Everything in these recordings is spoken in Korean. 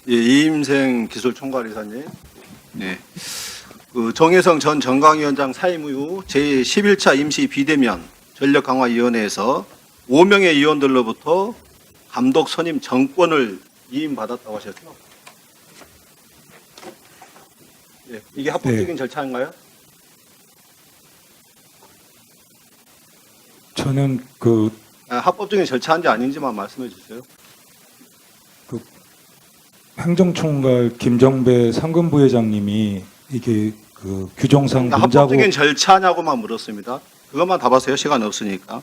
예, 이임생 기술총괄이사님. 네. 그 정혜성 전 정강위원장 사임 이후 제11차 임시 비대면 전력강화위원회에서 5명의 위원들로부터 감독 선임 정권을 위임받았다고 하셨죠? 예, 이게 합법적인 절차인가요? 저는 합법적인 절차인지 아닌지만 말씀해 주세요. 행정총괄 김정배 상근부회장님이 이게 규정상 문자고 합법적인 절차냐고만 물었습니다. 그것만 답하세요. 시간 없으니까.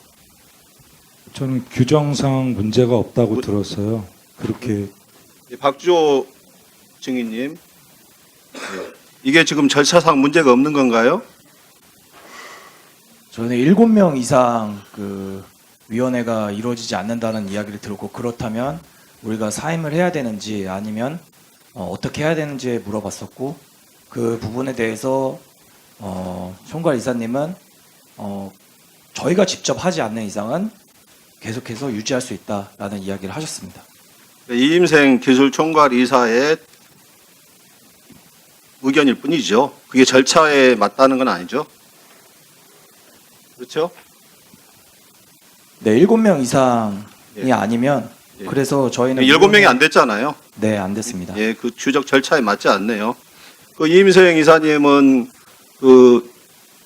저는 규정상 문제가 없다고 들었어요. 그렇게 예, 박주호 증인님, 예, 이게 지금 절차상 문제가 없는 건가요? 저는 7명 이상 위원회가 이루어지지 않는다는 이야기를 들었고, 그렇다면 우리가 사임을 해야 되는지 아니면 어떻게 해야 되는지 물어봤었고, 그 부분에 대해서 총괄 이사님은 저희가 직접 하지 않는 이상은 계속해서 유지할 수 있다라는 이야기를 하셨습니다. 이임생 기술총괄이사의 의견일 뿐이죠. 그게 절차에 맞다는 건 아니죠. 그렇죠? 네, 7명 이상이 예. 아니면 예. 그래서 저희는 7명이 안 됐잖아요. 네, 안 됐습니다. 예, 그 규정 절차에 맞지 않네요. 그 이임생 이사님은 그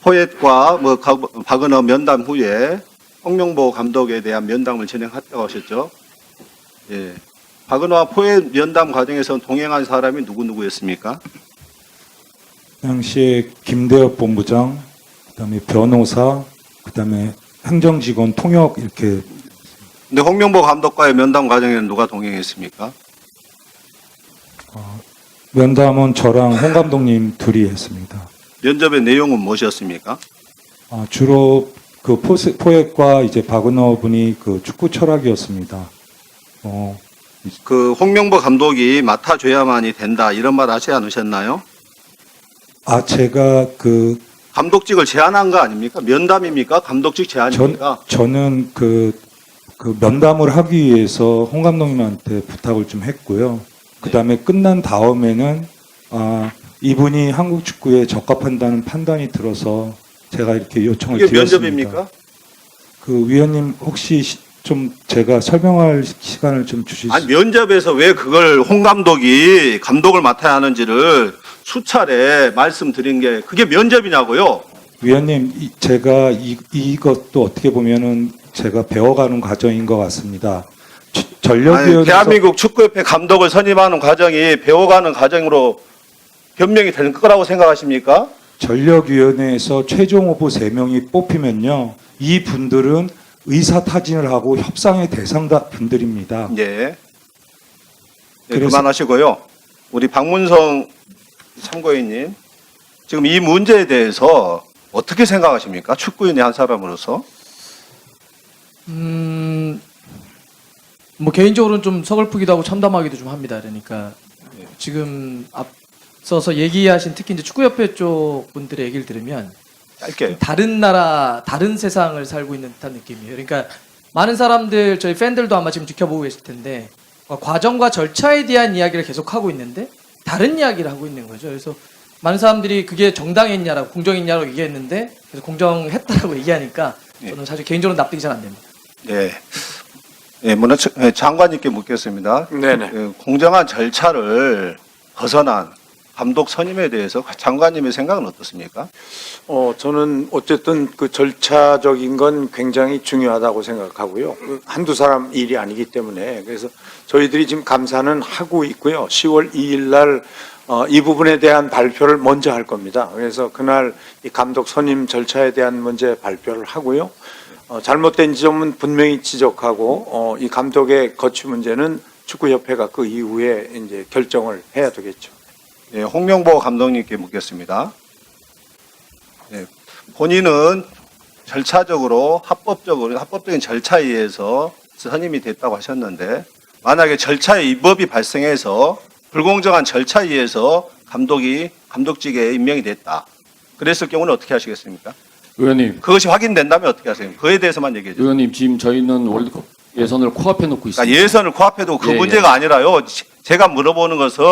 포엣과 박은호 면담 후에 홍명보 감독에 대한 면담을 진행했다고 하셨죠. 예. 박은호와 포엣 면담 과정에서 동행한 사람이 누구였습니까? 당시에 김대엽 본부장, 그다음에 변호사, 그다음에 행정직원, 통역 이렇게. 근데 홍명보 감독과의 면담 과정에는 누가 동행했습니까? 면담은 저랑 홍 감독님 둘이 했습니다. 면접의 내용은 무엇이었습니까? 주로 포획과 이제 박은호 분이 축구 철학이었습니다. 그 홍명보 감독이 맡아줘야만이 된다 이런 말 하지 않으셨나요? 제가 감독직을 제안한 거 아닙니까? 면담입니까? 감독직 제안입니까? 저는 면담을 하기 위해서 홍 감독님한테 부탁을 좀 했고요. 그다음에 끝난 다음에는 이분이 한국 축구에 적합한다는 판단이 들어서 제가 이렇게 요청을 이게 드렸습니다. 면접입니까? 위원님 혹시 좀 제가 설명할 시간을 좀 주실 아니 면접에서 왜 그걸 홍 감독이 감독을 맡아야 하는지를 수차례 말씀드린 게 그게 면접이냐고요? 위원님, 제가 이것도 어떻게 보면은 제가 배워가는 과정인 것 같습니다. 전력위원회에서 대한민국 축구협회 감독을 선임하는 과정이 배워가는 과정으로 변명이 될 거라고 생각하십니까? 전력위원회에서 최종 후보 3명이 뽑히면요, 이 분들은 의사타진을 하고 협상의 대상 분들입니다. 예. 네, 그래서- 그만하시고요. 우리 박문성 참고인님, 지금 이 문제에 대해서 어떻게 생각하십니까? 축구인의 한 사람으로서. 뭐 개인적으로는 좀 서글프기도 하고 참담하기도 좀 합니다. 그러니까 지금 앞서서 얘기하신 특히 이제 축구협회 쪽 분들의 얘기를 들으면 짧게. 다른 나라, 다른 세상을 살고 있는 듯한 느낌이에요. 그러니까 많은 사람들, 저희 팬들도 아마 지금 지켜보고 계실 텐데 과정과 절차에 대한 이야기를 계속 하고 있는데 다른 이야기를 하고 있는 거죠. 그래서 많은 사람들이 그게 정당했냐라고, 공정했냐라고 얘기했는데 그래서 공정했다라고 얘기하니까 저는 사실 개인적으로 납득이 잘 안 됩니다. 네. 예, 장관님께 묻겠습니다. 네네. 공정한 절차를 벗어난 감독 선임에 대해서 장관님의 생각은 어떻습니까? 저는 어쨌든 그 절차적인 건 굉장히 중요하다고 생각하고요. 한두 사람 일이 아니기 때문에 그래서 저희들이 지금 감사는 하고 있고요. 10월 2일 날 이 부분에 대한 발표를 먼저 할 겁니다. 그래서 그날 이 감독 선임 절차에 대한 문제 발표를 하고요. 잘못된 지점은 분명히 지적하고 이 감독의 거취 문제는 축구협회가 그 이후에 이제 결정을 해야 되겠죠. 예, 홍명보 감독님께 묻겠습니다. 예, 본인은 절차적으로 합법적인 절차에 의해서 선임이 됐다고 하셨는데 만약에 절차에 위법이 발생해서 불공정한 절차에 의해서 감독직에 임명이 됐다. 그랬을 경우는 어떻게 하시겠습니까? 의원님, 그것이 확인된다면 어떻게 하세요? 그에 대해서만 얘기해 주세요. 의원님 지금 저희는 월드컵 예선을 코앞에 놓고 있습니다. 그러니까 예선을 코앞에 두고 그 예, 문제가 아니라요. 제가 물어보는 것은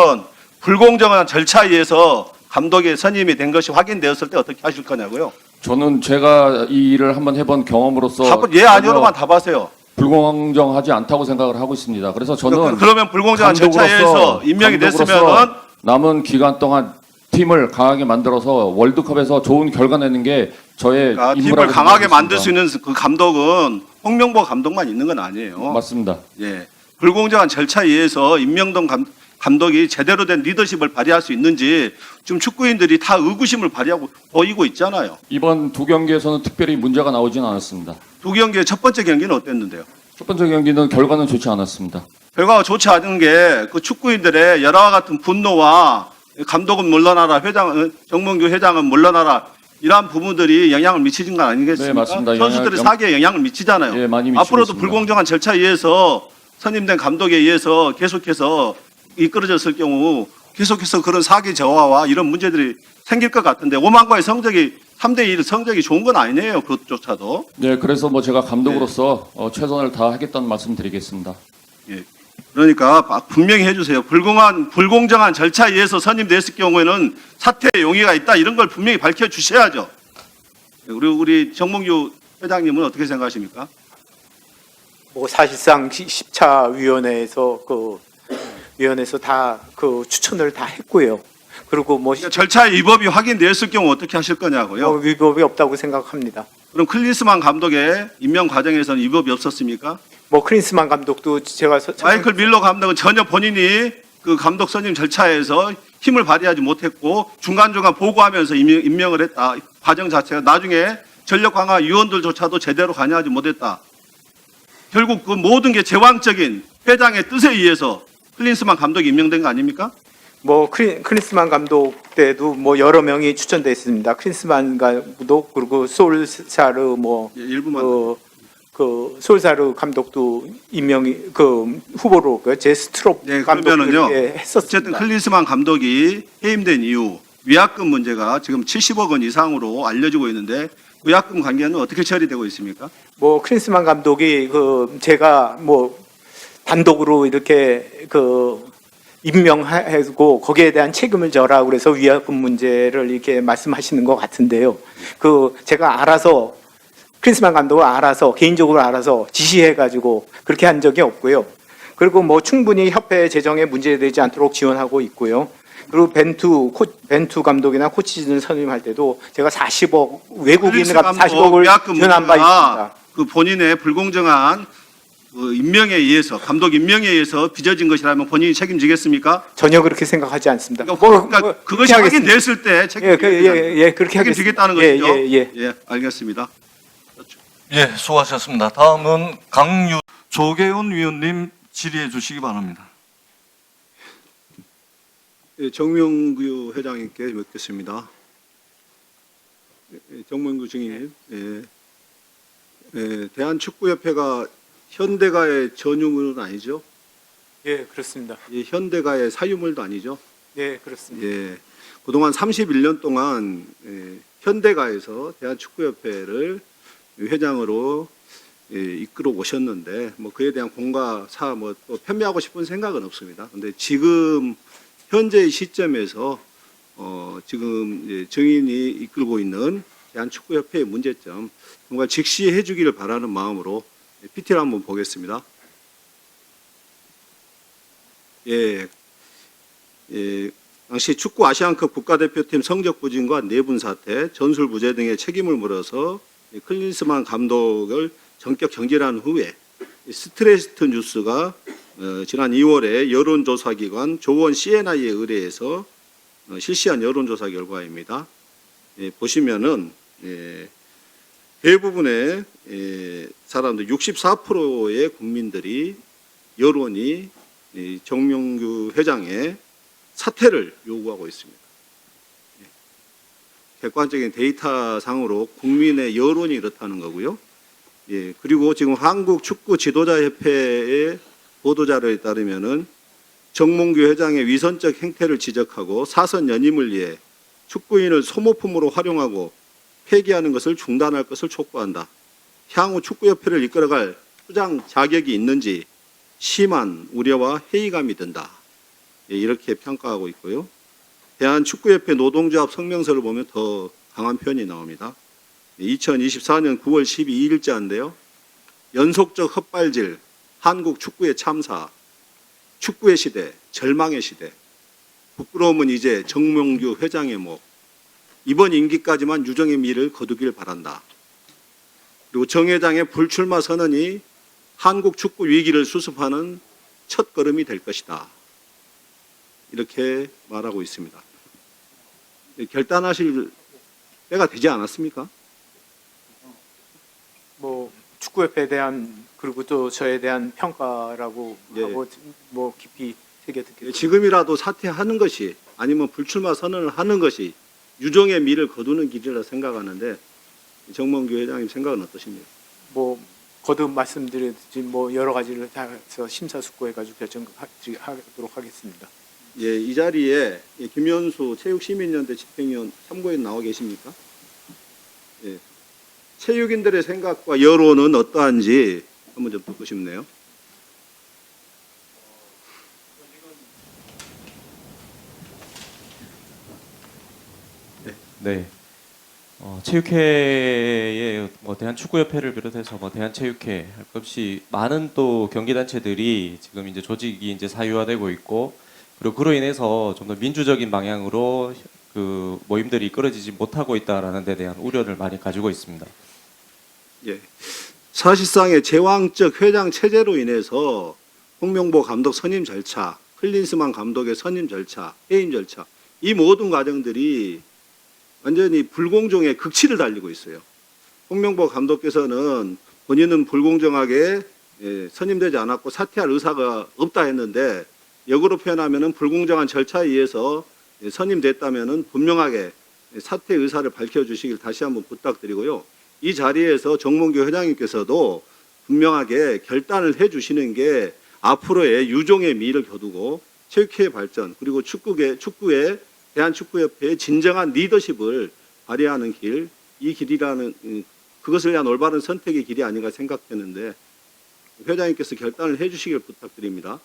불공정한 절차에 의해서 감독의 선임이 된 것이 확인되었을 때 어떻게 하실 거냐고요. 저는 제가 이 일을 한번 해본 경험으로서 답은 예 아니오로만 답하세요. 불공정하지 않다고 생각을 하고 있습니다. 그래서 저는 그러면 불공정한 절차에 의해서 임명이 됐으면은 남은 기간 동안 팀을 강하게 만들어서 월드컵에서 좋은 결과 내는 게 저의 그러니까 팀을 임무라고 강하게 생각하고 만들 수 있습니다. 있는 그 감독은 홍명보 감독만 있는 건 아니에요. 맞습니다. 예. 불공정한 절차에 의해서 임명된 감독이 제대로 된 리더십을 발휘할 수 있는지 지금 축구인들이 다 의구심을 발휘하고 보이고 있잖아요. 이번 두 경기에서는 특별히 문제가 나오지는 않았습니다. 두 경기의 첫 번째 경기는 어땠는데요? 첫 번째 경기는 결과는 좋지 않았습니다. 결과가 좋지 않은 게 그 축구인들의 열화와 같은 분노와 감독은 물러나라, 정몽규 회장은 물러나라 이러한 부분들이 영향을 미치는 건 아니겠습니까? 네, 맞습니다. 선수들의 사기에 영향을 미치잖아요. 예, 많이 미치고 앞으로도 있습니다. 불공정한 절차에 의해서 선임된 감독에 의해서 계속해서 이끌어졌을 경우 계속해서 그런 사기 저하와 이런 문제들이 생길 것 같은데 오만과의 성적이 3대1 성적이 좋은 건 아니네요. 그것조차도. 네, 그래서 뭐 제가 감독으로서 최선을 다하겠다는 말씀 드리겠습니다. 예. 그러니까 분명히 해주세요. 불공정한 절차에 의해서 선임됐을 경우에는 사퇴의 용의가 있다. 이런 걸 분명히 밝혀주셔야죠. 그리고 우리 정몽규 회장님은 어떻게 생각하십니까? 뭐 사실상 10차 위원회에서 다 추천을 다 했고요. 그리고 뭐 그러니까 절차의 위법이 확인되었을 경우 어떻게 하실 거냐고요? 위법이 없다고 생각합니다. 그럼 클린스만 감독의 임명 과정에서는 위법이 없었습니까? 뭐 크린스만 감독도 제가 마이클 밀러 감독은 전혀 본인이 그 감독 선임 절차에서 힘을 발휘하지 못했고 중간중간 보고하면서 임명을 했다. 과정 자체가 나중에 전력 강화 위원들조차도 제대로 관여하지 못했다. 결국 그 모든 게 제왕적인 회장의 뜻에 의해서 클린스만 감독이 임명된 거 아닙니까? 뭐 크린스만 감독 때도 뭐 여러 명이 추천됐습니다. 크린스만 감독 그리고 솔사르 뭐 예, 일부만. 솔사르 감독도 임명이 후보로 제스트롭 네, 감독도 그러면은요. 이렇게 했었습니다. 어쨌든 클린스만 감독이 해임된 이후 위약금 문제가 지금 70억 원 이상으로 알려지고 있는데 위약금 관계는 어떻게 처리되고 있습니까? 뭐 크린스만 감독이 제가 뭐 단독으로 이렇게 임명하고 거기에 대한 책임을 져라 그래서 위약금 문제를 이렇게 말씀하시는 것 같은데요. 제가 알아서 크린스만 감독을 알아서 개인적으로 알아서 지시해가지고 그렇게 한 적이 없고요. 그리고 뭐 충분히 협회 재정에 문제되지 않도록 지원하고 있고요. 그리고 벤투 감독이나 코치진을 선임할 때도 제가 40억 외국인을 40억을 위약금 지원한 바 있습니다. 그 본인의 불공정한 그 임명에 의해서 감독 임명에 의해서 빚어진 것이라면 본인이 책임지겠습니까? 전혀 그렇게 생각하지 않습니다. 그러니까 그것이 그렇게 하겠습니다. 확인됐을 때 그렇게 하겠습니다. 책임지겠다는 것이죠. 예. 알겠습니다. 예, 수고하셨습니다. 다음은 조계훈 위원님 질의해 주시기 바랍니다. 예, 정명규 회장님께 묻겠습니다. 정명규 증인님, 대한축구협회가 현대가의 전유물은 아니죠? 예, 그렇습니다. 현대가의 사유물도 아니죠? 예, 그렇습니다. 예, 그동안 31년 동안 현대가에서 대한축구협회를 회장으로 이끌어 오셨는데 뭐 그에 대한 공과 사 뭐 또 편미하고 싶은 생각은 없습니다. 근데 지금 현재의 시점에서 지금 정인이 이끌고 있는 대한축구협회의 문제점 정말 직시해 주기를 바라는 마음으로 PT를 한번 보겠습니다. 당시 축구 아시안컵 국가대표팀 성적 부진과 내분 사태, 전술 부재 등의 책임을 물어서 클린스만 감독을 전격 경질한 후에 스트레이트 뉴스가 지난 2월에 여론조사기관 조원 CNI에 의뢰해서 실시한 여론조사 결과입니다. 보시면은 대부분의 사람들 64%의 국민들이 여론이 정명규 회장의 사퇴를 요구하고 있습니다. 객관적인 데이터상으로 국민의 여론이 이렇다는 거고요. 그리고 지금 한국 축구 지도자협회의 보도자료에 따르면은 정몽규 회장의 위선적 행태를 지적하고 사선 연임을 위해 축구인을 소모품으로 활용하고 폐기하는 것을 중단할 것을 촉구한다. 향후 축구협회를 이끌어갈 수장 자격이 있는지 심한 우려와 회의감이 든다. 예, 이렇게 평가하고 있고요. 대한축구협회 노동조합 성명서를 보면 더 강한 표현이 나옵니다. 2024년 9월 12일자인데요. 연속적 헛발질, 한국 축구의 참사, 축구의 시대, 절망의 시대, 부끄러움은 이제 정몽규 회장의 목, 이번 임기까지만 유정의 미를 거두길 바란다. 그리고 정 회장의 불출마 선언이 한국 축구 위기를 수습하는 첫 걸음이 될 것이다. 이렇게 말하고 있습니다. 결단하실 때가 되지 않았습니까? 뭐 축구협회에 대한 그리고 또 저에 대한 평가라고 예. 하고 뭐 깊이 새겨 듣겠습니다. 지금이라도 사퇴하는 것이 아니면 불출마 선언을 하는 것이 유종의 미를 거두는 길이라 생각하는데 정몽규 회장님 생각은 어떠십니까? 뭐 거듭 말씀드렸듯이 뭐 여러 가지를 다 해서 심사숙고해가지고 결정하도록 하겠습니다. 예, 이 자리에 김현수 체육시민연대 집행위원 참고인 나와 계십니까? 예, 체육인들의 생각과 여론은 어떠한지 한번 좀 듣고 싶네요. 네. 체육회의 뭐 대한축구협회를 비롯해서 뭐 대한체육회 할 것 없이 많은 또 경기단체들이 지금 이제 조직이 이제 사유화되고 있고 그리고 그로 인해서 좀 더 민주적인 방향으로 그 모임들이 이끌어지지 못하고 있다라는 데 대한 우려를 많이 가지고 있습니다. 예, 사실상의 제왕적 회장 체제로 인해서 홍명보 감독 선임 절차, 클린스만 감독의 선임 절차, 해임 절차 이 모든 과정들이 완전히 불공정의 극치를 달리고 있어요. 홍명보 감독께서는 본인은 불공정하게 선임되지 않았고 사퇴할 의사가 없다 했는데 역으로 표현하면 불공정한 절차에 의해서 선임됐다면 분명하게 사퇴 의사를 밝혀주시길 다시 한번 부탁드리고요. 이 자리에서 정몽규 회장님께서도 분명하게 결단을 해주시는 게 앞으로의 유종의 미를 거두고 체육회의 발전 그리고 축구의 대한축구협회의 진정한 리더십을 발휘하는 길, 이 길이라는 그것을 위한 올바른 선택의 길이 아닌가 생각되는데 회장님께서 결단을 해주시길 부탁드립니다.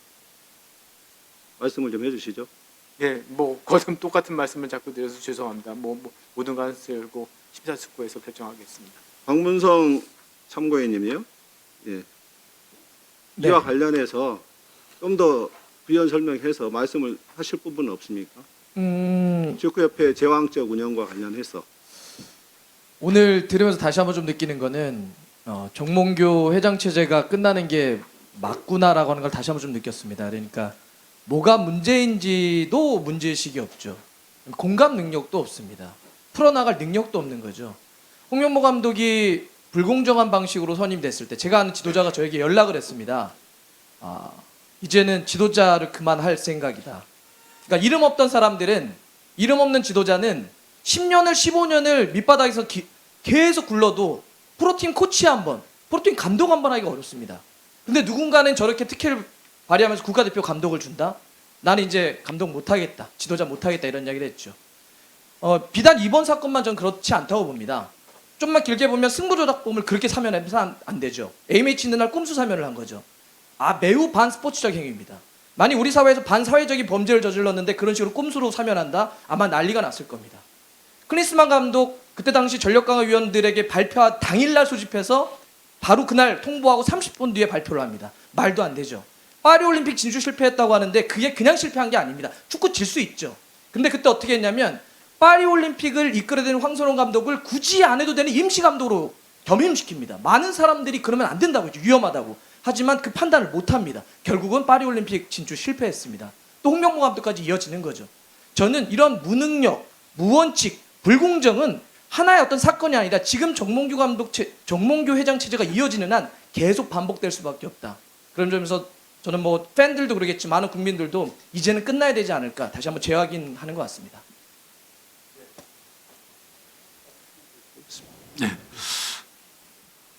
말씀을 좀 해주시죠. 예, 뭐 거듭 똑같은 말씀을 자꾸 드려서 죄송합니다. 뭐 모든 것을 열고 심사숙고해서 결정하겠습니다. 박문성 참고인님이요. 예. 네. 이와 관련해서 좀 더 부연 설명해서 말씀을 하실 부분은 없습니까? 축구협회 제왕적 운영과 관련해서. 오늘 들으면서 다시 한번 좀 느끼는 거는 정몽규 회장 체제가 끝나는 게 맞구나라고 하는 걸 다시 한번 좀 느꼈습니다. 그러니까 뭐가 문제인지도 문제의식이 없죠. 공감 능력도 없습니다. 풀어나갈 능력도 없는 거죠. 홍명보 감독이 불공정한 방식으로 선임됐을 때 제가 아는 지도자가 저에게 연락을 했습니다. 이제는 지도자를 그만할 생각이다. 그러니까 이름 없던 사람들은 이름 없는 지도자는 10년을 15년을 밑바닥에서 계속 굴러도 프로팀 코치 한번, 프로팀 감독 한번 하기가 어렵습니다. 근데 누군가는 저렇게 특혜를 발휘하면서 국가대표 감독을 준다? 나는 이제 감독 못하겠다, 지도자 못하겠다 이런 이야기를 했죠. 비단 이번 사건만 전 그렇지 않다고 봅니다. 좀만 길게 보면 승부조작범을 그렇게 사면해서 안 되죠. AMH 있는 날 꼼수 사면을 한 거죠. 매우 반스포츠적 행위입니다. 만약 우리 사회에서 반사회적인 범죄를 저질렀는데 그런 식으로 꼼수로 사면한다? 아마 난리가 났을 겁니다. 클린스만 감독 그때 당시 전력강화위원들에게 발표한 당일날 소집해서 바로 그날 통보하고 30분 뒤에 발표를 합니다. 말도 안 되죠. 파리올림픽 진출 실패했다고 하는데 그게 그냥 실패한 게 아닙니다. 축구 질 수 있죠. 근데 그때 어떻게 했냐면 파리올림픽을 이끌어야 되는 황선홍 감독을 굳이 안 해도 되는 임시감독으로 겸임시킵니다. 많은 사람들이 그러면 안 된다고 했죠. 위험하다고. 하지만 그 판단을 못합니다. 결국은 파리올림픽 진출 실패했습니다. 또 홍명보 감독까지 이어지는 거죠. 저는 이런 무능력, 무원칙, 불공정은 하나의 어떤 사건이 아니라 지금 정몽규 회장 체제가 이어지는 한 계속 반복될 수밖에 없다. 그런 점에서 저는 뭐 팬들도 그러겠지 많은 국민들도 이제는 끝나야 되지 않을까 다시 한번 재확인하는 것 같습니다. 네.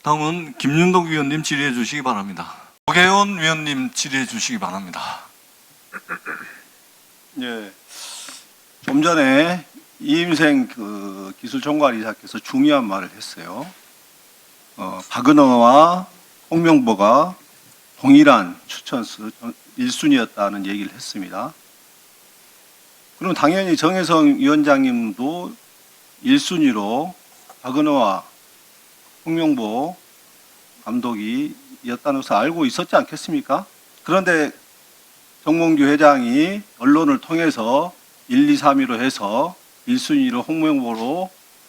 다음은 김윤덕 위원님 질의해 주시기 바랍니다. 조계원 위원님 질의해 주시기 바랍니다. 예. 좀 전에 이임생 기술총괄이사께서 중요한 말을 했어요. 박은호와 홍명보가 동일한 추천수 1순위였다는 얘기를 했습니다. 그럼 당연히 정혜성 위원장님도 1순위로 박은호와 홍명보 감독이었다는 것을 알고 있었지 않겠습니까? 그런데 정몽규 회장이 언론을 통해서 1, 2, 3위로 해서 1순위로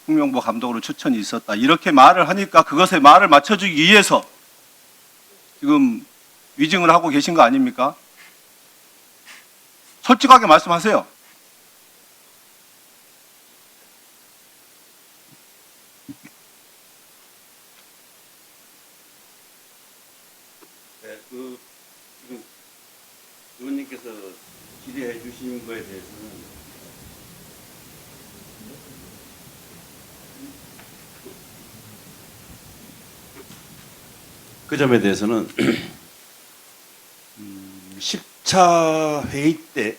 홍명보 감독으로 추천이 있었다. 이렇게 말을 하니까 그것에 말을 맞춰주기 위해서 지금 위증을 하고 계신 거 아닙니까? 솔직하게 말씀하세요. 네, 지금 의원님께서 질의해 주신 거에 대해서는 그 점에 대해서는 10차 회의 때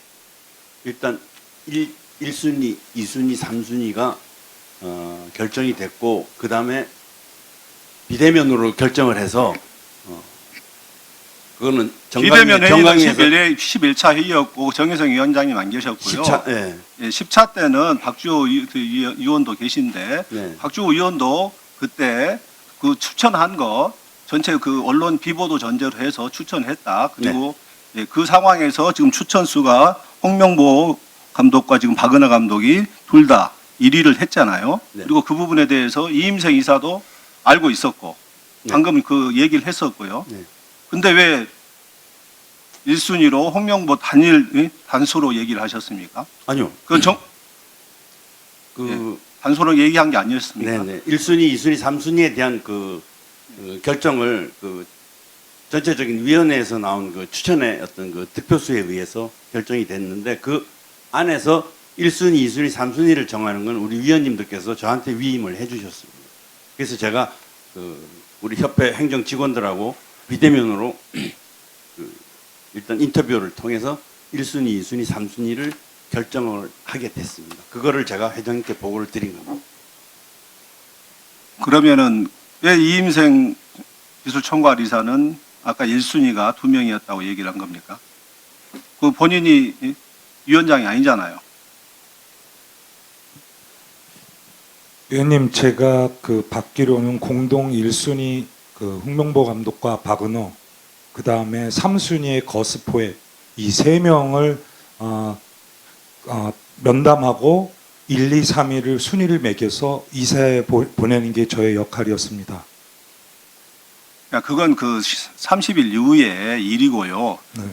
일단 1순위, 2순위, 3순위가 결정이 됐고 그 다음에 비대면으로 결정을 해서 그거는 비대면 회의는 정강에서 11차 회의였고 정혜성 위원장님 안 계셨고요. 10차, 예. 예, 10차 때는 박주호 의원도 계신데 네. 박주호 의원도 그때 그 추천한 거 전체 그 언론 비보도 전제로 해서 추천했다. 그리고 예, 그 상황에서 지금 추천수가 홍명보 감독과 지금 박은하 감독이 둘 다 1위를 했잖아요. 네. 그리고 그 부분에 대해서 이임생 이사도 알고 있었고 네. 방금 그 얘기를 했었고요. 네. 근데 왜 1순위로 홍명보 단수로 얘기를 하셨습니까? 아니요. 단수로 얘기한 게 아니었습니까? 네네. 1순위, 2순위, 3순위에 대한 그 결정을 그 전체적인 위원회에서 나온 그 추천의 어떤 그 득표수에 의해서 결정이 됐는데 그 안에서 1순위, 2순위, 3순위를 정하는 건 우리 위원님들께서 저한테 위임을 해주셨습니다. 그래서 제가 그 우리 협회 행정 직원들하고 비대면으로 일단 인터뷰를 통해서 1순위, 2순위, 3순위를 결정을 하게 됐습니다. 그거를 제가 회장님께 보고를 드린 겁니다. 그러면은 왜 이임생 기술총괄이사는 아까 1순위가 2명이었다고 얘기를 한 겁니까? 그 본인이 위원장이 아니잖아요. 의원님, 제가 그 받기로는 공동 1순위 그 홍명보 감독과 박은호, 그 다음에 3순위의 거스포에 이 3명을 면담하고 1, 2, 3위를 순위를 매겨서 이사에 보내는 게 저의 역할이었습니다. 그러니까 그건 그 30일 이후의 일이고요. 네.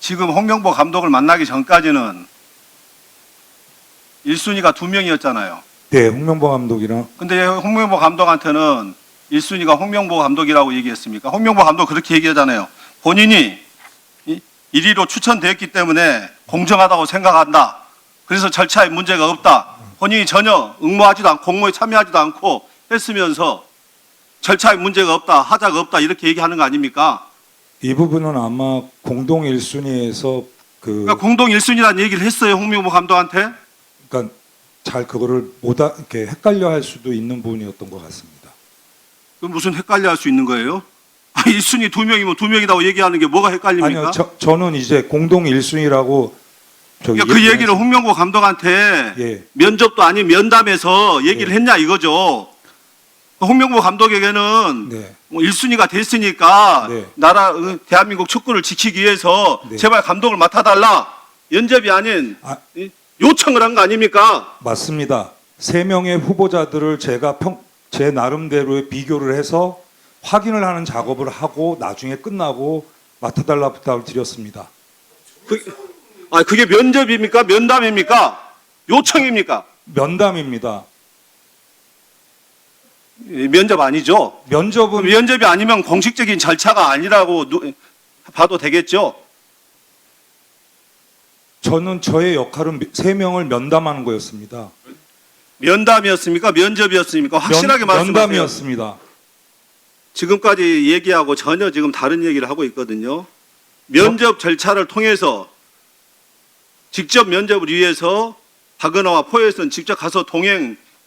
지금 홍명보 감독을 만나기 전까지는 1순위가 2명이었잖아요. 네, 홍명보 감독이랑 근데 홍명보 감독한테는 1순위가 홍명보 감독이라고 얘기했습니까? 홍명보 감독 그렇게 얘기하잖아요. 본인이 1위로 추천되었기 때문에 공정하다고 생각한다. 그래서 절차에 문제가 없다. 본인이 전혀 응모하지도 않고 공모에 참여하지도 않고 했으면서 절차에 문제가 없다. 하자가 없다. 이렇게 얘기하는 거 아닙니까? 이 부분은 아마 공동 1순위에서 그러니까 공동 1순위라는 얘기를 했어요. 홍명보 감독한테. 그러니까 잘 그거를 이렇게 헷갈려 할 수도 있는 부분이었던 것 같습니다. 그럼 무슨 헷갈려 할 수 있는 거예요? 1순위 2명이면 2명이라고 얘기하는 게 뭐가 헷갈립니까? 아니요, 저는 이제 공동 1순위라고 그러니까 그 얘기를 홍명보 감독한테 예. 면접도 아닌 면담에서 얘기를 했냐 이거죠. 홍명보 감독에게는 네. 1순위가 됐으니까 네. 대한민국 축구를 지키기 위해서 네. 제발 감독을 맡아달라. 연접이 아닌 요청을 한 거 아닙니까? 맞습니다. 3명의 후보자들을 제가 제 나름대로의 비교를 해서 확인을 하는 작업을 하고 나중에 끝나고 맡아달라 부탁을 드렸습니다. 그게 면접입니까? 면담입니까? 요청입니까? 면담입니다. 면접 아니죠? 면접은 면접이 아니면 공식적인 절차가 아니라고 봐도 되겠죠? 저는 저의 역할은 3명을 면담하는 거였습니다. 면담이었습니까? 면접이었습니까? 확실하게 말씀하세요. 면담이었습니다. 지금까지 얘기하고 전혀 지금 다른 얘기를 하고 있거든요. 면접 절차를 통해서 직접 면접을 위해서 박은하와 포에서는 직접 가서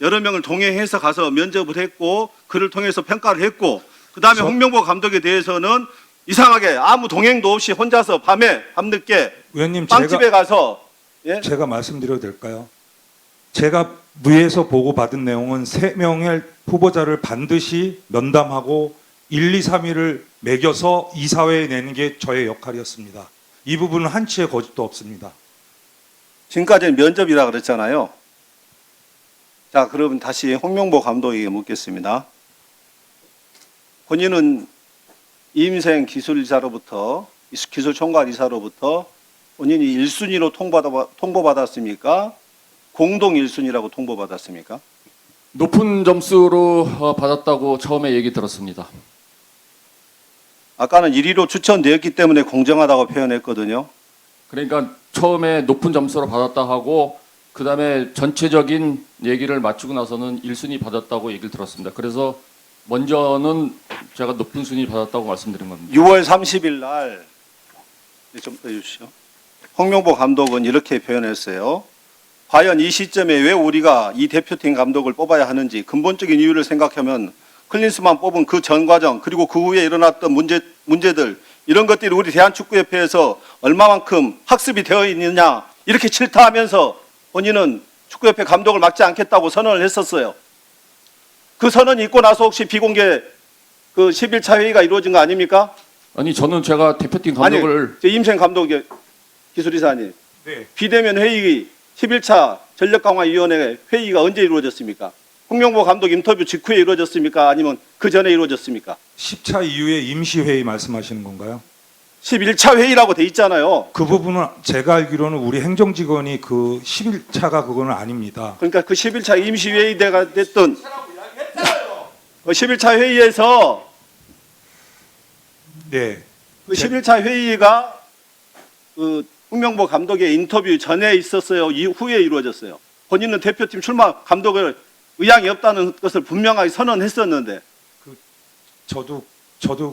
여러 명을 동행해서 가서 면접을 했고 그를 통해서 평가를 했고 그다음에 홍명보 감독에 대해서는 이상하게 아무 동행도 없이 혼자서 밤늦게 의원님, 빵집에 가서 예? 제가 말씀드려도 될까요? 제가 위에서 보고받은 내용은 3명의 후보자를 반드시 면담하고 1, 2, 3위를 매겨서 이사회에 내는 게 저의 역할이었습니다. 이 부분은 한치의 거짓도 없습니다. 지금까지는 면접이라 그랬잖아요. 자, 그러면 다시 홍명보 감독에게 묻겠습니다. 본인은 이임생 기술이사로부터 기술총괄이사로부터 본인이 1순위로 통보받았습니까? 공동 1순위라고 통보받았습니까? 높은 점수로 받았다고 처음에 얘기 들었습니다. 아까는 1위로 추천되었기 때문에 공정하다고 표현했거든요. 그러니까 처음에 높은 점수로 받았다 하고 그다음에 전체적인 얘기를 마치고 나서는 1순위 받았다고 얘기를 들었습니다. 그래서 먼저는 제가 높은 순위 받았다고 말씀드린 겁니다. 6월 30일 날 좀 빼주시죠. 홍명보 감독은 이렇게 표현했어요. 과연 이 시점에 왜 우리가 이 대표팀 감독을 뽑아야 하는지 근본적인 이유를 생각하면 클린스만 뽑은 그 전 과정 그리고 그 후에 일어났던 문제들 이런 것들이 우리 대한축구협회에서 얼마만큼 학습이 되어 있느냐 이렇게 질타하면서 본인은 축구협회 감독을 맡지 않겠다고 선언을 했었어요. 그 선언이 있고 나서 혹시 비공개 그 11차 회의가 이루어진 거 아닙니까? 아니 저는 제가 대표팀 감독을 아니, 임생 감독 기술이사님 네. 비대면 회의 11차 전력강화위원회 회의가 언제 이루어졌습니까? 홍명보 감독 인터뷰 직후에 이루어졌습니까? 아니면 그 전에 이루어졌습니까? 10차 이후에 임시회의 말씀하시는 건가요? 11차 회의라고 돼 있잖아요. 그 부분은 제가 알기로는 우리 행정직원이 그 11차가 그거는 아닙니다. 그러니까 그 11차 임시회의가 됐던 그 11차 회의에서 네. 그 11차 회의가 그 홍명보 감독의 인터뷰 전에 있었어요? 이후에 이루어졌어요? 본인은 대표팀 출마 감독을 의향이 없다는 것을 분명하게 선언했었는데 저도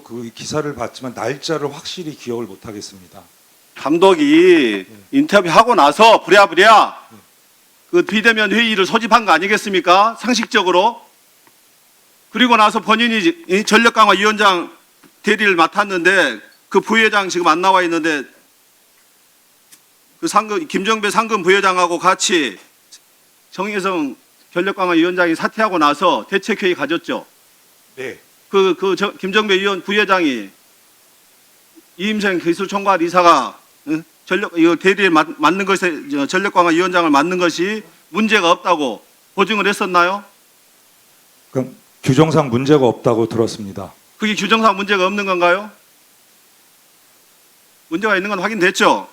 그 기사를 봤지만 날짜를 확실히 기억을 못 하겠습니다. 감독이 인터뷰하고 나서 부랴부랴 그 비대면 회의를 소집한 거 아니겠습니까? 상식적으로. 그리고 나서 본인이 이 전력강화위원장 대리를 맡았는데 그 부회장 지금 안 나와 있는데 그 김정배 상금 부회장하고 같이 정혜성 전력강화위원장이 사퇴하고 나서 대책회의 가졌죠. 네. 김정배 부회장이 이임생 기술총괄이사가 이거 대리에 맡는 것에 전력강화위원장을 맡는 것이 문제가 없다고 보증을 했었나요? 그럼 규정상 문제가 없다고 들었습니다. 그게 규정상 문제가 없는 건가요? 문제가 있는 건 확인됐죠?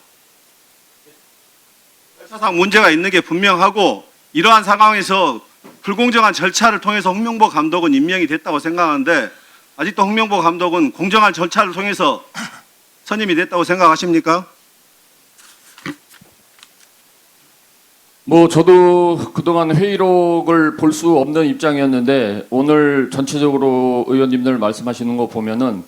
절차상 문제가 있는 게 분명하고 이러한 상황에서 불공정한 절차를 통해서 홍명보 감독은 임명이 됐다고 생각하는데 아직도 홍명보 감독은 공정한 절차를 통해서 선임이 됐다고 생각하십니까? 뭐 저도 그동안 회의록을 볼 수 없는 입장이었는데 오늘 전체적으로 의원님들 말씀하시는 거 보면은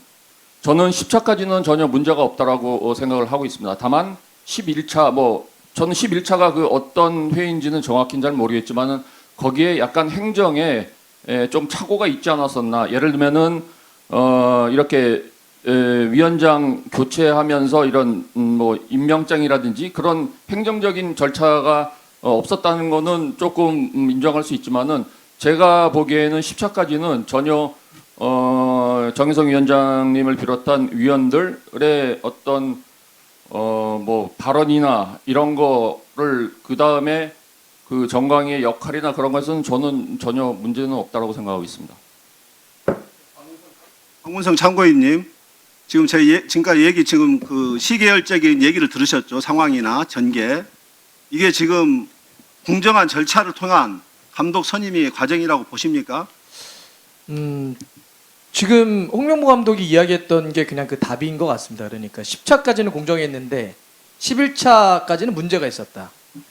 저는 10차까지는 전혀 문제가 없다라고 생각을 하고 있습니다. 다만 11차 저는 11차가 그 어떤 회의인지는 정확히는 잘 모르겠지만은 거기에 약간 행정에 좀 착오가 있지 않았었나. 예를 들면은 이렇게 위원장 교체하면서 이런 뭐 임명장이라든지 그런 행정적인 절차가 없었다는 거는 조금 인정할 수 있지만은 제가 보기에는 10차까지는 전혀 정혜성 위원장님을 비롯한 위원들의 어떤 뭐 발언이나 이런 거를 그 다음에 그 정강이의 역할이나 그런 것은 저는 전혀 문제는 없다라고 생각하고 있습니다. 황문성 참고인님, 지금 지금까지 지금 그 시계열적인 얘기를 들으셨죠? 상황이나 전개. 이게 지금 공정한 절차를 통한 감독 선임의 과정이라고 보십니까? 지금 홍명보 감독이 이야기했던 게 그냥 그 답인 것 같습니다. 그러니까 10차까지는 공정했는데 11차까지는 문제가 있었다.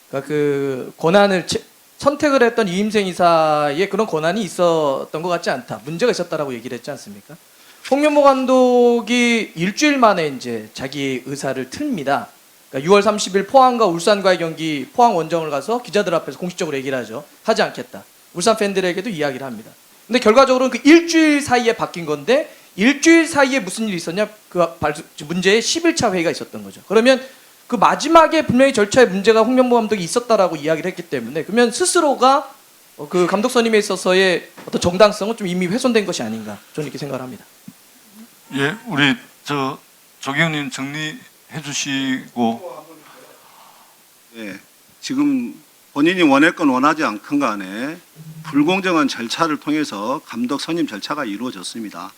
그러니까 그 권한을 선택을 했던 이임생 이사의 그런 권한이 있었던 것 같지 않다. 문제가 있었다라고 얘기를 했지 않습니까? 홍명보 감독이 일주일 만에 이제 자기 의사를 틉니다. 그러니까 6월 30일 포항과 울산과의 경기 포항 원정을 가서 기자들 앞에서 공식적으로 얘기를 하죠. 하지 않겠다. 울산 팬들에게도 이야기를 합니다. 근데 결과적으로는 그 일주일 사이에 바뀐 건데 일주일 사이에 무슨 일이 있었냐? 그 문제의 11차 회의가 있었던 거죠. 그러면 그 마지막에 분명히 절차에 문제가 홍명보 감독이 있었다라고 이야기를 했기 때문에 그러면 스스로가 그 감독 선임에 있어서의 어떤 정당성은 좀 이미 훼손된 것이 아닌가 저는 이렇게 생각을 합니다. 예, 우리 조경님 정리해 주시고. 네, 지금 본인이 원했건 원하지 않건 간에 불공정한 절차를 통해서 감독 선임 절차가 이루어졌습니다.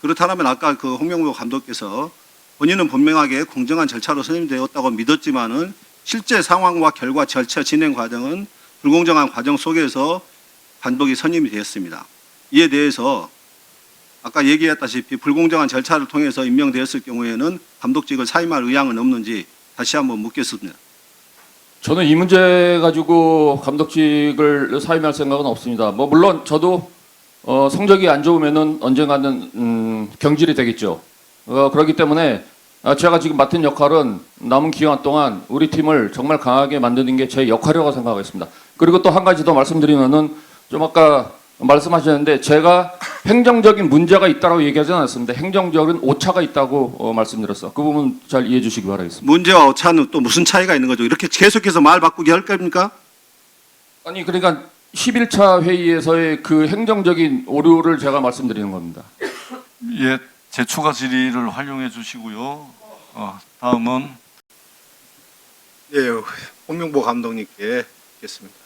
그렇다면 아까 그 홍명보 감독께서 본인은 분명하게 공정한 절차로 선임되었다고 믿었지만은 실제 상황과 결과 절차 진행 과정은 불공정한 과정 속에서 감독이 선임이 되었습니다. 이에 대해서 아까 얘기했다시피 불공정한 절차를 통해서 임명되었을 경우에는 감독직을 사임할 의향은 없는지 다시 한번 묻겠습니다. 저는 이 문제 가지고 감독직을 사임할 생각은 없습니다. 뭐 물론 저도 성적이 안 좋으면은 언젠가는 경질이 되겠죠. 그렇기 때문에 제가 지금 맡은 역할은 남은 기간 동안 우리 팀을 정말 강하게 만드는 게 제 역할이라고 생각하겠습니다. 그리고 또 한 가지 더 말씀드리면은 좀 아까 말씀하셨는데 제가 행정적인 문제가 있다고 얘기하지 않았습니다. 행정적인 오차가 있다고 말씀드렸어. 그 부분 잘 이해해 주시기 바라겠습니다. 문제와 오차는 또 무슨 차이가 있는 거죠? 이렇게 계속해서 말 바꾸기 할 겁니까? 아니 그러니까 11차 회의에서의 그 행정적인 오류를 제가 말씀드리는 겁니다. 예, 제 추가 질의를 활용해 주시고요. 다음은 예, 홍명보 감독님께 묻겠습니다.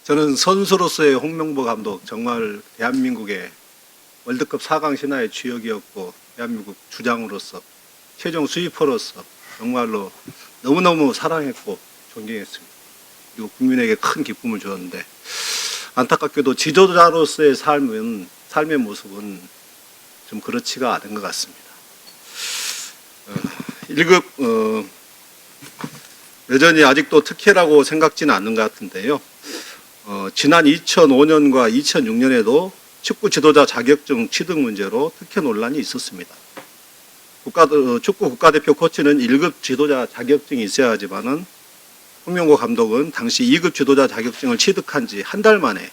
저는 선수로서의 홍명보 감독 정말 대한민국의 월드컵 4강 신화의 주역이었고 대한민국 주장으로서 최종 스위퍼로서 정말로 너무너무 사랑했고 존경했습니다. 그리고 국민에게 큰 기쁨을 주었는데 안타깝게도 지도자로서의 삶의 모습은 좀 그렇지가 않은 것 같습니다. 1급 여전히 아직도 특혜라고 생각지는 않는 것 같은데요. 지난 2005년과 2006년에도 축구 지도자 자격증 취득 문제로 특혜 논란이 있었습니다. 축구 국가대표 코치는 1급 지도자 자격증이 있어야 하지만은 홍명보 감독은 당시 2급 지도자 자격증을 취득한 지 한 달 만에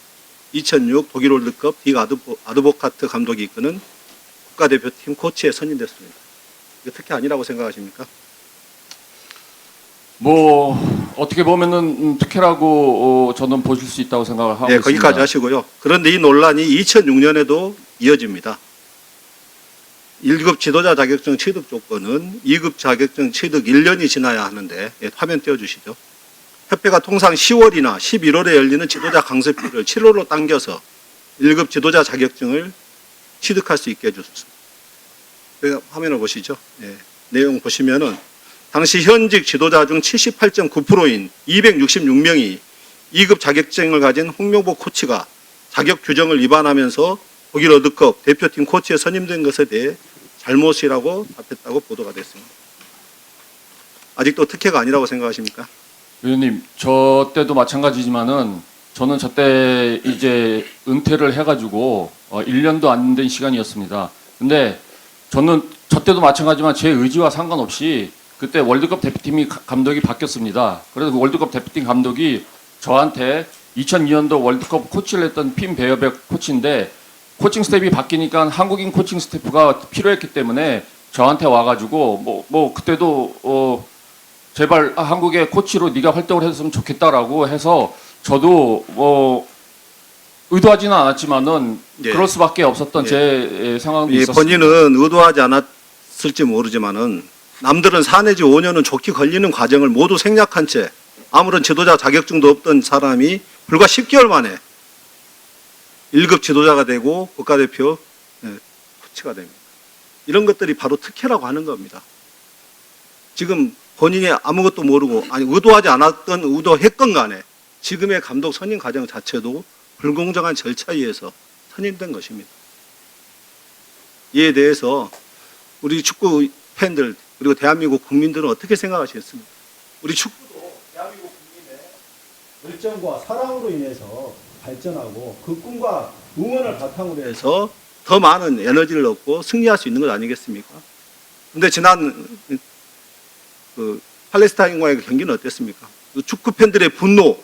2006 독일 월드컵 딕 아드보카트 감독이 이끄는 국가대표팀 코치에 선임됐습니다. 이거 특혜 아니라고 생각하십니까? 뭐 어떻게 보면은 특혜라고 저는 보실 수 있다고 생각을 하고 네, 있습니다. 거기까지 하시고요. 그런데 이 논란이 2006년에도 이어집니다. 1급 지도자 자격증 취득 조건은 2급 자격증 취득 1년이 지나야 하는데 화면 띄워주시죠. 협회가 통상 10월이나 11월에 열리는 지도자 강습비를 7월로 당겨서 1급 지도자 자격증을 취득할 수 있게 해줬습니다. 화면을 보시죠. 네, 내용 보시면은 당시 현직 지도자 중 78.9%인 266명이 2급 자격증을 가진 홍명보 코치가 자격 규정을 위반하면서 독일 월드컵 대표팀 코치에 선임된 것에 대해 잘못이라고 답했다고 보도가 됐습니다. 아직도 특혜가 아니라고 생각하십니까? 의원님, 저 때도 마찬가지지만은 저는 저때 이제 은퇴를 해가지고 1년도 안 된 시간이었습니다. 근데 저는 저 때도 마찬가지지만 제 의지와 상관없이 그때 월드컵 대표팀이 감독이 바뀌었습니다. 그래서 그 월드컵 대표팀 감독이 저한테 2002년도 월드컵 코치를 했던 핀 베어백 코치인데 코칭 스텝이 바뀌니까 한국인 코칭 스태프가 필요했기 때문에 저한테 와가지고 뭐 그때도 제발 한국의 코치로 네가 활동을 했으면 좋겠다라고 해서 저도 의도하지는 않았지만은 예. 그럴 수밖에 없었던 예. 제 상황도 예, 있었습니다. 본인은 의도하지 않았을지 모르지만은 남들은 4 내지 5년은 좋게 걸리는 과정을 모두 생략한 채 아무런 지도자 자격증도 없던 사람이 불과 10개월 만에 1급 지도자가 되고 국가대표 코치가 됩니다. 이런 것들이 바로 특혜라고 하는 겁니다. 지금 본인이 아무것도 모르고 아니 의도하지 않았던 의도했건 간에 지금의 감독 선임 과정 자체도 불공정한 절차에 의해서 선임된 것입니다. 이에 대해서 우리 축구 팬들 그리고 대한민국 국민들은 어떻게 생각하시겠습니까? 우리 축구도 대한민국 국민의 열정과 사랑으로 인해서 발전하고 그 꿈과 응원을 바탕으로 해서 더 많은 에너지를 얻고 승리할 수 있는 것 아니겠습니까? 그런데 지난 그 팔레스타인과의 경기는 어땠습니까? 그 축구 팬들의 분노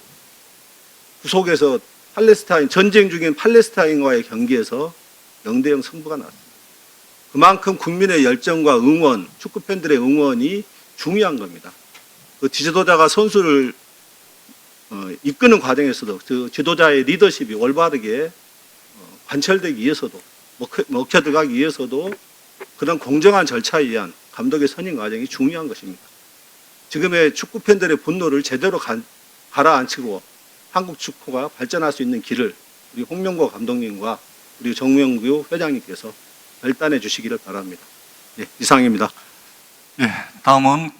구속에서 팔레스타인 전쟁 중인 팔레스타인과의 경기에서 0대0 승부가 났습니다. 그만큼 국민의 열정과 응원, 축구 팬들의 응원이 중요한 겁니다. 그 지도자가 선수를 이끄는 과정에서도 그 지도자의 리더십이 올바르게 관철되기 위해서도 먹혀 들어가기 위해서도 그런 공정한 절차에 의한 감독의 선임 과정이 중요한 것입니다. 지금의 축구 팬들의 분노를 제대로 가라앉히고 한국 축구가 발전할 수 있는 길을 우리 홍명보 감독님과 우리 정명규 회장님께서 결단해 주시기를 바랍니다. 예, 이상입니다. 예, 다음은